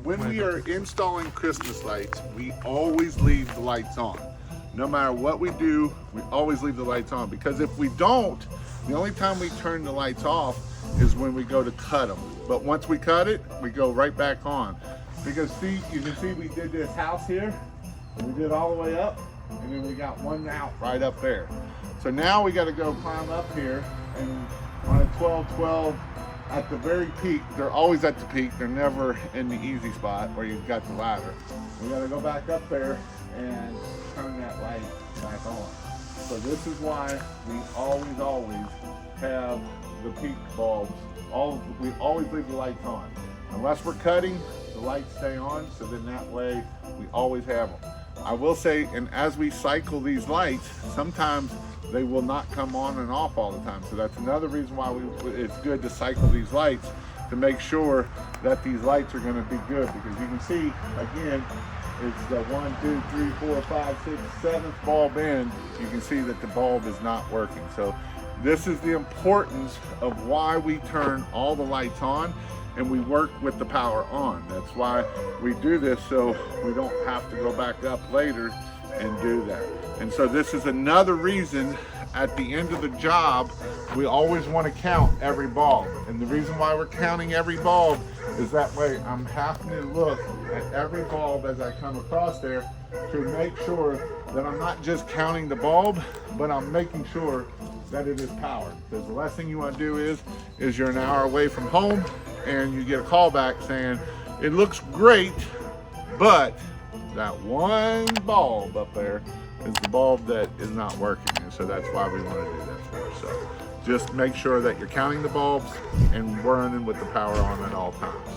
When we are installing Christmas lights, we always leave the lights on. No matter what we do, we always leave the lights on, because if we don't, the only time we turn the lights off is when we go to cut them. But once we cut it, we go right back on. Because see, you can see we did this house here, and we did all the way up, and then we got one out right up there. So now we got to go climb up here, and on a 12-12, at the very peak, they're always at the peak, they're never in the easy spot where you've got the ladder. We got to go back up there and turn that light back on. So this is why we always have the peak bulbs. We always leave the lights on. Unless we're cutting, the lights stay on, so then that way we always have them. I will say, and as we cycle these lights, sometimes they will not come on and off all the time. So that's another reason why it's good to cycle these lights, to make sure that these lights are going to be good. Because you can see, again, it's the 1, 2, 3, 4, 5, 6, 7th bulb in. You can see that the bulb is not working. So this is the importance of why we turn all the lights on and we work with the power on. That's why we do this, so we don't have to go back up later and do that. And so this is another reason at the end of the job, we always want to count every bulb. And the reason why we're counting every bulb is that way I'm having to look at every bulb as I come across there to make sure that I'm not just counting the bulb, but I'm making sure that it is powered. Because the last thing you want to do is you're an hour away from home and you get a call back saying, it looks great, but that one bulb up there is the bulb that is not working. And so that's why we want to do that for. So just make sure that you're counting the bulbs and running with the power on at all times.